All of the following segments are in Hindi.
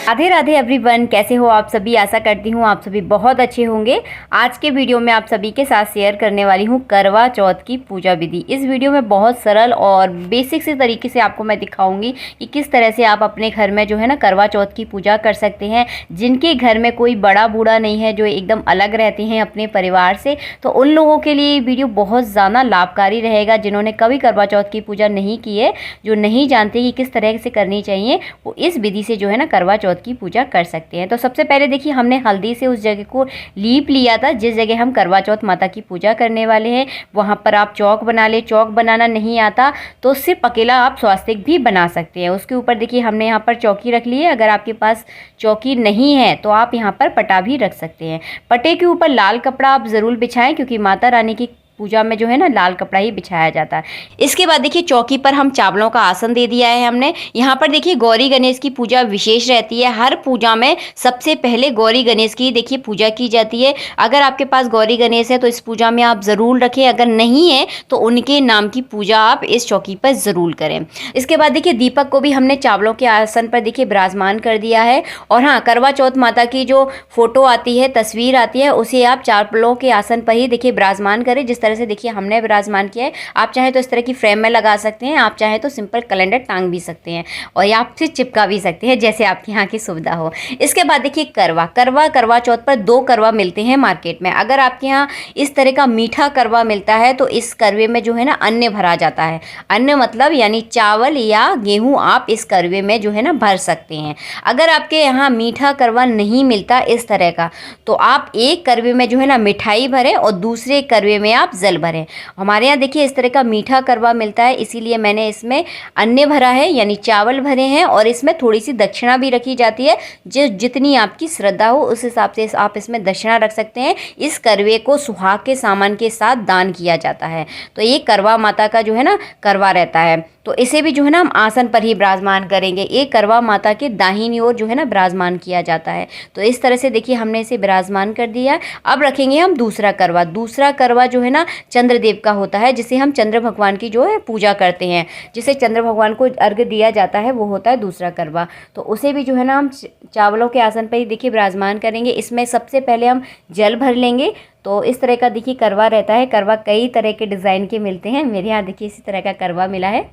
राधे राधे एवरीवन, कैसे हो आप सभी। आशा करती हूँ आप सभी बहुत अच्छे होंगे। आज के वीडियो में आप सभी के साथ शेयर करने वाली हूँ करवा चौथ की पूजा विधि। इस वीडियो में बहुत सरल और बेसिक से तरीके से आपको मैं दिखाऊंगी कि किस तरह से आप अपने घर में जो है ना करवा चौथ की पूजा कर सकते हैं। जिनके घर में कोई बड़ा बूढ़ा नहीं है, जो एकदम अलग रहते हैं अपने परिवार से, तो उन लोगों के लिए ये वीडियो बहुत ज़्यादा लाभकारी रहेगा। जिन्होंने कभी करवा चौथ की पूजा नहीं की है, जो नहीं जानते कि किस तरह से करनी चाहिए, वो इस विधि से जो है ना करवा चौथ की पूजा कर सकते हैं। तो सबसे पहले देखिए, हमने हल्दी से उस जगह को लीप लिया था जिस जगह हम करवा चौथ माता की पूजा करने वाले हैं। वहाँ पर आप चौक बना ले। चौक बनाना नहीं आता तो सिर्फ अकेला आप स्वास्तिक भी बना सकते हैं। उसके ऊपर देखिए हमने यहाँ पर चौकी रख ली है। अगर आपके पास चौकी नहीं है तो आप यहाँ पर पटा भी रख सकते हैं। पटे के ऊपर लाल कपड़ा आप ज़रूर बिछाएं, क्योंकि माता रानी की पूजा में जो है ना लाल कपड़ा ही बिछाया जाता है। इसके बाद देखिए चौकी पर हम चावलों का आसन दे दिया है हमने। यहाँ पर देखिए गौरी गणेश की पूजा विशेष रहती है। हर पूजा में सबसे पहले गौरी गणेश की देखिए पूजा की जाती है। अगर आपके पास गौरी गणेश है तो इस पूजा में आप ज़रूर रखें। अगर नहीं है तो उनके नाम की पूजा आप इस चौकी पर ज़रूर करें। इसके बाद देखिए दीपक को भी हमने चावलों के आसन पर देखिए विराजमान कर दिया है। और हाँ, करवा चौथ माता की जो फोटो आती है, तस्वीर आती है, उसे आप चावलों के आसन पर ही देखिए विराजमान करें। जिस तरह से देखिए हमने विराजमान किया है। आप चाहे तो इस तरह की फ्रेम में लगा सकते हैं, आप चाहे तो सिंपल कैलेंडर टांग भी सकते हैं, और या आप फिर चिपका भी सकते हैं, जैसे आपके यहाँ की सुविधा हो। इसके बाद देखिए करवा चौथ पर 2 करवा मिलते हैं मार्केट में। अगर आपके यहाँ इस तरह का मीठा करवा मिलता है तो इस करवे में जो है ना अन्न भरा जाता है। अन्न मतलब यानी चावल या गेहूँ आप इस करवे में जो है ना भर सकते हैं। अगर आपके यहाँ मीठा करवा नहीं मिलता इस तरह का, तो आप एक करवे में जो है ना मिठाई भरें और दूसरे करवे में आप जल भरें। हमारे यहाँ देखिए इस तरह का मीठा करवा मिलता है, इसीलिए मैंने इसमें अन्न भरा है, यानी चावल भरे हैं, और इसमें थोड़ी सी दक्षिणा भी रखी जाती है। जितनी आपकी श्रद्धा हो उस हिसाब से आप इसमें दक्षिणा रख सकते हैं। इस करवे को सुहाग के सामान के साथ दान किया जाता है। तो ये करवा माता का जो है ना करवा रहता है, तो इसे भी जो है ना हम आसन पर ही विराजमान करेंगे। एक करवा माता के दाहिनी ओर जो है ना विराजमान किया जाता है। तो इस तरह से देखिए हमने इसे विराजमान कर दिया। अब रखेंगे हम दूसरा करवा। दूसरा करवा जो है ना चंद्रदेव का होता है, जिसे हम चंद्र भगवान की जो है पूजा करते हैं, जिसे चंद्र भगवान को अर्घ्य दिया जाता है, वो होता है दूसरा करवा। तो उसे भी जो है ना हम चावलों के आसन पर ही देखिए विराजमान करेंगे। इसमें सबसे पहले हम जल भर लेंगे। तो इस तरह का देखिए करवा रहता है। करवा कई तरह के डिज़ाइन के मिलते हैं। मेरे यहाँ देखिए इसी तरह का करवा मिला है।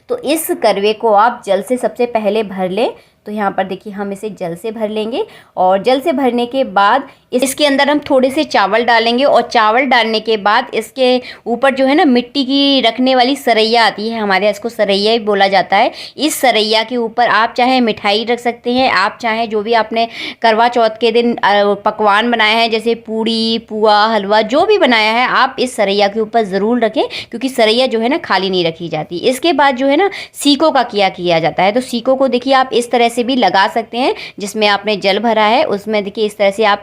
तो इस करवे को आप जल से सबसे पहले भर लें। तो यहाँ पर देखिए हम इसे जल से भर लेंगे, और जल से भरने के बाद इसके अंदर हम थोड़े से चावल डालेंगे, और चावल डालने के बाद इसके ऊपर जो है ना मिट्टी की रखने वाली सरैया आती है, हमारे यहाँ इसको सरैया ही बोला जाता है। इस सरैया के ऊपर आप चाहे मिठाई रख सकते हैं, आप चाहे जो भी आपने करवा चौथ के दिन पकवान बनाया है, जैसे पूड़ी, पुआ, हलवा, जो भी बनाया है, आप इस सरैया के ऊपर ज़रूर रखें, क्योंकि सरैया जो है ना खाली नहीं रखी जाती। इसके बाद जो है ना सीकों का किया जाता है। तो सीकों को देखिए आप इस तरह से भी लगा सकते हैं। जिसमें आपने जल भरा है उसमें देखिए इस तरह से आप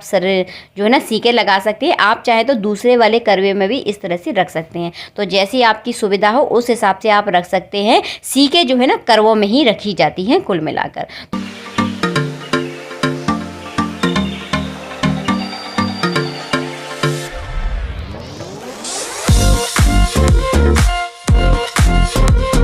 जो है ना सीके लगा सकते हैं। आप चाहे तो दूसरे वाले करवे में भी इस तरह से रख सकते हैं। तो जैसी आपकी सुविधा हो उस हिसाब से आप रख सकते हैं। सीके जो है ना करवों में ही रखी जाती हैं कुल मिलाकर।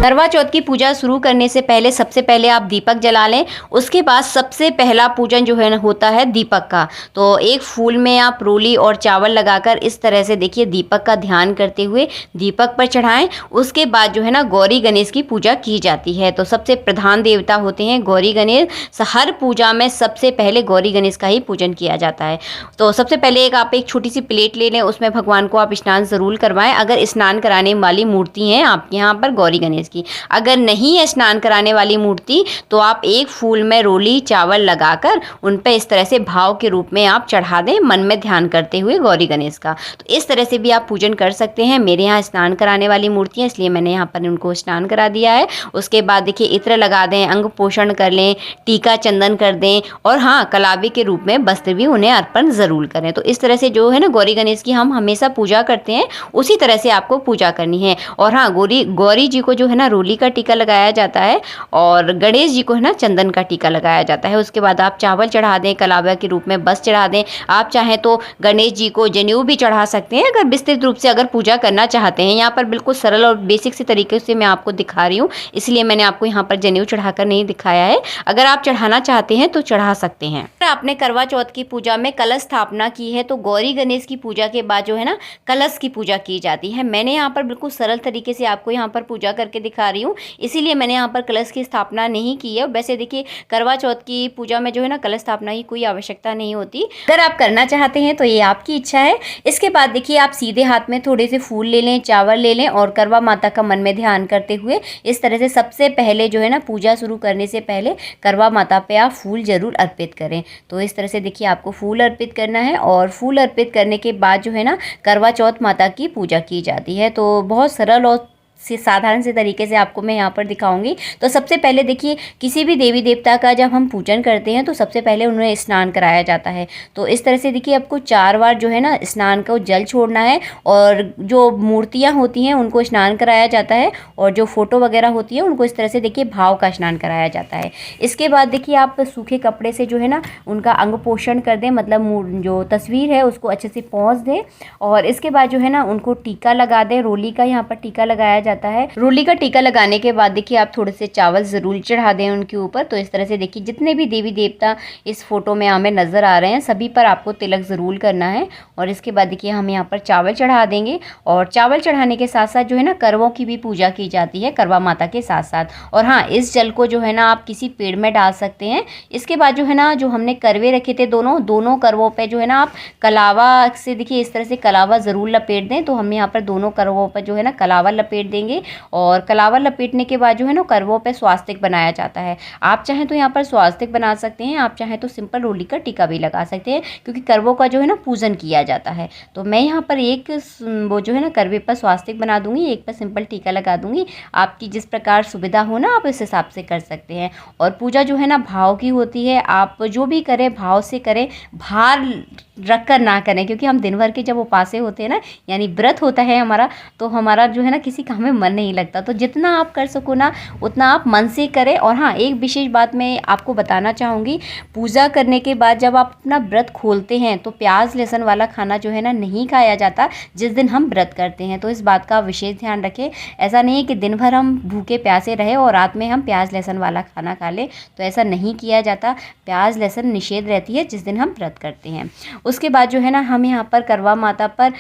करवा चौथ की पूजा शुरू करने से पहले सबसे पहले आप दीपक जला लें। उसके बाद सबसे पहला पूजन जो है होता है दीपक का। तो एक फूल में आप रोली और चावल लगाकर इस तरह से देखिए दीपक का ध्यान करते हुए दीपक पर चढ़ाएं। उसके बाद जो है ना गौरी गणेश की पूजा की जाती है। तो सबसे प्रधान देवता होते हैं गौरी गणेश। हर पूजा में सबसे पहले गौरी गणेश का ही पूजन किया जाता है। तो सबसे पहले आप एक छोटी सी प्लेट ले लें, उसमें भगवान को आप स्नान ज़रूर करवाएं। अगर स्नान कराने वाली मूर्ति हैं आपके यहाँ पर गौरी गणेश की, अगर नहीं है स्नान कराने वाली मूर्ति, तो आप एक फूल में रोली चावल लगाकर उन पे इस तरह से भाव के रूप में आप चढ़ा दें, मन में ध्यान करते हुए गौरी गणेश का। तो इस तरह से भी आप पूजन कर सकते हैं। मेरे यहाँ स्नान कराने वाली मूर्ति है, इसलिए मैंने यहाँ पर उनको स्नान करा दिया है। उसके बाद देखिए इत्र लगा दें, अंग पोषण कर लें, टीका चंदन कर दें, और हाँ कलावी के रूप में वस्त्र भी उन्हें अर्पण ज़रूर करें। तो इस तरह से जो है ना गौरी गणेश की हम हमेशा पूजा करते हैं, उसी तरह से आपको पूजा करनी है। और हाँ गौरी जी को जो है ना रोली का टीका लगाया जाता है और गणेश जी को है ना चंदन का टीका लगाया जाता है। उसके बाद आप चावल चढ़ा दें, कलावा के रूप में बस चढ़ा दें। आप चाहें तो गणेश जी को जनेऊ भी चढ़ा सकते हैं अगर विस्तृत रूप से अगर पूजा करना चाहते हैं। यहाँ पर बिल्कुल सरल और बेसिक से तरीके से मैं आपको दिखा रही हूँ, इसलिए मैंने आपको यहाँ पर जनेऊ चढ़ाकर नहीं दिखाया है। अगर आप चढ़ाना चाहते हैं तो चढ़ा सकते हैं। अगर आपने करवा चौथ की पूजा में कलश स्थापना की है तो गौरी गणेश की पूजा के बाद जो है ना कलश की पूजा की जाती है। मैंने यहाँ पर बिल्कुल सरल तरीके से आपको यहाँ पर पूजा करके दिखा रही हूँ, इसीलिए मैंने यहाँ पर कलश की स्थापना नहीं की है। वैसे देखिए करवा चौथ की पूजा में जो है ना कलश स्थापना की कोई आवश्यकता नहीं होती। अगर आप करना चाहते हैं तो ये आपकी इच्छा है। इसके बाद देखिए आप सीधे हाथ में थोड़े से फूल ले लें, चावल ले लें और करवा माता का मन में ध्यान करते हुए इस तरह से सबसे पहले जो है ना पूजा शुरू करने से पहले करवा माता पे आप फूल जरूर अर्पित करें। तो इस तरह से देखिए आपको फूल अर्पित करना है और फूल अर्पित करने के बाद जो है ना करवा चौथ माता की पूजा की जाती है। तो बहुत सरल और साधारण से तरीके से आपको मैं यहाँ पर दिखाऊंगी। तो सबसे पहले देखिए किसी भी देवी देवता का जब हम पूजन करते हैं तो सबसे पहले उन्हें स्नान कराया जाता है। तो इस तरह से देखिए आपको 4 बार जो है ना स्नान को जल छोड़ना है और जो मूर्तियाँ होती हैं उनको स्नान कराया जाता है और जो फोटो वगैरह होती है उनको इस तरह से देखिए भाव का स्नान कराया जाता है। इसके बाद देखिए आप सूखे कपड़े से जो है ना उनका अंग पोषण कर दें, मतलब जो तस्वीर है उसको अच्छे से पोंछ दें और इसके बाद जो है ना उनको टीका लगा दें। रोली का यहाँ पर टीका लगाया जाता है। रोली का टीका लगाने के बाद देखिए आप थोड़े से चावल जरूर चढ़ा दें उनके ऊपर। तो इस तरह से देखिए जितने भी देवी देवता इस फोटो में हमें नजर आ रहे हैं सभी पर आपको तिलक जरूर करना है। और इसके बाद देखिए हम यहाँ पर चावल चढ़ा देंगे और चावल चढ़ाने के साथ साथ जो है ना करवों की भी पूजा की जाती है करवा माता के साथ साथ। और हाँ, इस जल को जो है ना आप किसी पेड़ में डाल सकते हैं। इसके बाद जो है ना जो हमने करवे रखे थे दोनों करवों पे जो है ना आप कलावा से देखिए इस तरह से कलावा जरूर लपेट दें। तो हम यहाँ पर दोनों करवों पर जो है ना कलावा लपेट देंगे और कलावा लपेटने के बाद जो है ना करवों पे स्वास्तिक बनाया जाता है। आप चाहें तो यहाँ पर स्वास्तिक बना सकते हैं, आप चाहें तो सिंपल रोली का टीका भी लगा सकते हैं क्योंकि करवों का जो है ना पूजन किया जाता है। तो मैं यहाँ पर एक वो जो है ना करवे पर स्वास्तिक बना दूंगी, एक पर सिंपल टीका लगा दूंगी। आपकी जिस प्रकार सुविधा हो ना आप इस हिसाब से कर सकते हैं। और पूजा जो है ना भाव की होती है, आप जो भी करें भाव से करें, भार रख कर ना करें क्योंकि हम दिन भर के जब उपासे होते हैं ना यानी व्रत होता है हमारा, तो हमारा जो है ना किसी काम में मन नहीं लगता। तो जितना आप कर सको ना उतना आप मन से करें। और हाँ, एक विशेष बात मैं आपको बताना चाहूँगी, पूजा करने के बाद जब आप अपना व्रत खोलते हैं तो प्याज लहसुन वाला खाना जो है ना नहीं खाया जाता जिस दिन हम व्रत करते हैं। तो इस बात का विशेष ध्यान रखें। ऐसा नहीं है कि दिन भर हम भूखे प्यासे रहे और रात में हम प्याज लहसुन वाला खाना खा लें, तो ऐसा नहीं किया जाता। प्याज लहसुन निषेध रहती है जिस दिन हम व्रत करते हैं। उसके बाद जो है ना हम यहाँ पर करवा माता पर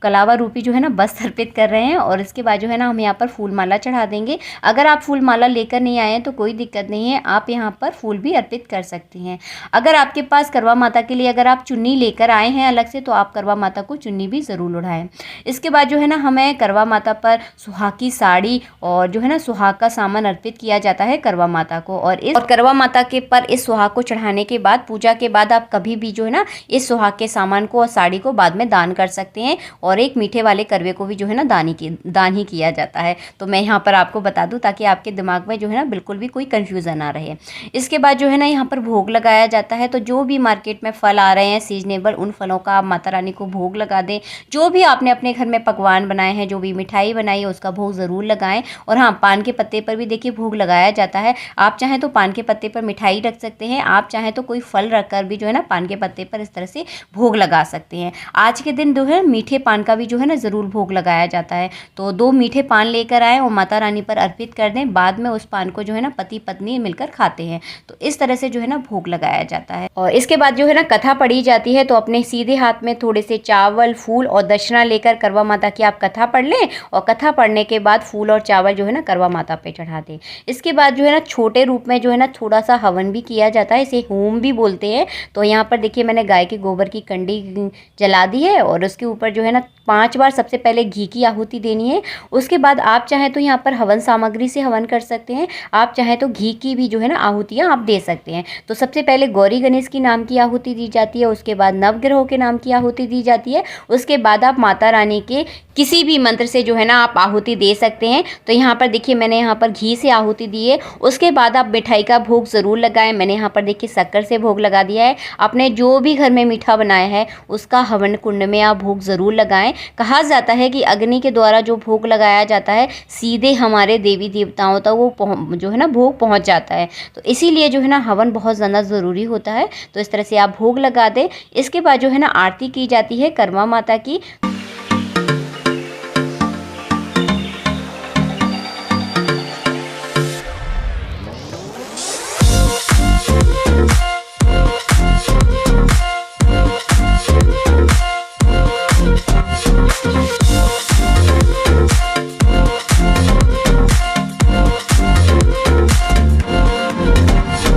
कलावा रूपी जो है ना बस अर्पित कर रहे हैं और इसके बाद जो है ना हम यहाँ पर फूल माला चढ़ा देंगे। अगर आप फूल माला लेकर नहीं आए हैं तो कोई दिक्कत नहीं है, आप यहाँ पर फूल भी अर्पित कर सकते हैं। अगर आपके पास करवा माता के लिए अगर आप चुन्नी लेकर आए हैं अलग से तो आप करवा माता को चुन्नी भी ज़रूर उड़ाएं। इसके बाद जो है ना हमें करवा माता पर सुहाग की साड़ी और जो है ना सुहाग का सामान अर्पित किया जाता है करवा माता को। और इस करवा माता के पर इस सुहाग को चढ़ाने के बाद पूजा के बाद आप कभी भी जो है ना इस सुहाग के सामान को और साड़ी को बाद में दान कर सकते हैं। और एक मीठे वाले करवे को भी जो है ना दान ही किया जाता है। तो मैं यहाँ पर आपको बता दूं ताकि आपके दिमाग में जो है ना बिल्कुल भी कोई कंफ्यूजन ना रहे। इसके बाद जो है ना यहाँ पर भोग लगाया जाता है। तो जो भी मार्केट में फल आ रहे हैं सीजनेबल, उन फलों का आप माता रानी को भोग लगा दें। जो भी आपने अपने घर में पकवान बनाए हैं, जो भी मिठाई बनाई है उसका भोग ज़रूर लगाएं। और हाँ, पान के पत्ते पर भी देखिए भोग लगाया जाता है। आप चाहें तो पान के पत्ते पर मिठाई रख सकते हैं, आप चाहें तो कोई फल रखकर भी जो है ना पान के पत्ते पर इस तरह से भोग लगा सकते हैं। आज के दिन जो है मीठे पान का भी जो है ना ज़रूर भोग लगाया जाता है। तो 2 मीठे पान लेकर आएँ और माता रानी पर अर्पित कर दें। बाद में उस पान को जो है ना पति पत्नी मिलकर खाते हैं। तो इस तरह से जो है ना भोग लगाया जाता है। और इसके बाद जो है ना कथा पढ़ी जाती है। तो अपने सीधे हाथ में थोड़े से चावल, फूल और दक्षिणा लेकर करवा माता की आप कथा पढ़ लें और कथा पढ़ने के बाद फूल और चावल जो है ना करवा माता पे चढ़ा दें। इसके बाद जो है ना छोटे रूप में जो है ना थोड़ा सा हवन भी किया जाता है, इसे होम भी बोलते हैं। तो यहाँ पर देखिए मैंने गाय के गोबर की कंडी जला दी है और उसके ऊपर जो है ना 5 बार सबसे पहले घी की आहुति देनी है। उसके बाद आप चाहें तो यहाँ पर हवन सामग्री से हवन कर सकते हैं, आप चाहें तो घी की भी जो है ना आहुतियाँ आप दे सकते हैं। तो सबसे पहले गौरी गणेश की नाम की आहुति दी जाती है, उसके बाद नवग्रहों के नाम की आहुति दी जाती है, उसके बाद आप माता रानी के किसी भी मंत्र से जो है ना आप आहुति दे सकते हैं। तो यहाँ पर देखिए मैंने यहाँ पर घी से आहुति दी है। उसके बाद आप मिठाई का भोग ज़रूर लगाएं। मैंने यहाँ पर देखिए शक्कर से भोग लगा दिया है। आपने जो भी घर में मीठा बनाया है उसका हवन कुंड में आप भोग ज़रूर लगाएं। लगाएं। कहा जाता है कि अग्नि के द्वारा जो भोग लगाया जाता है सीधे हमारे देवी देवताओं तक वो जो है ना भोग पहुंच जाता है। तो इसीलिए जो है ना हवन बहुत ज़्यादा ज़रूरी होता है। तो इस तरह से आप भोग लगा दें। इसके बाद जो है ना आरती की जाती है कर्मा माता की।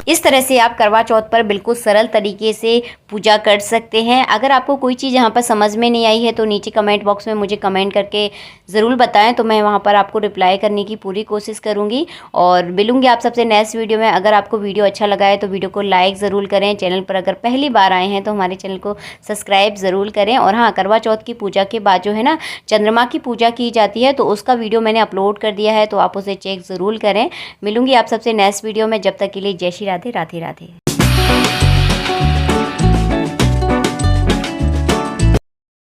इस तरह से आप करवा चौथ पर बिल्कुल सरल तरीके से पूजा कर सकते हैं। अगर आपको कोई चीज़ यहाँ पर समझ में नहीं आई है तो नीचे कमेंट बॉक्स में मुझे कमेंट करके ज़रूर बताएं, तो मैं वहाँ पर आपको रिप्लाई करने की पूरी कोशिश करूँगी। और मिलूँगी आप सबसे नेक्स्ट वीडियो में। अगर आपको वीडियो अच्छा लगा है तो वीडियो को लाइक ज़रूर करें। चैनल पर अगर पहली बार आए हैं तो हमारे चैनल को सब्सक्राइब ज़रूर करें। और हाँ, करवा चौथ की पूजा के बाद जो है ना चंद्रमा की पूजा की जाती है, तो उसका वीडियो मैंने अपलोड कर दिया है, तो आप उसे चेक ज़रूर करें। मिलूँगी आप सबसे नेक्स्ट वीडियो में। जब तक के लिए जय श्री राधे राधे राधे।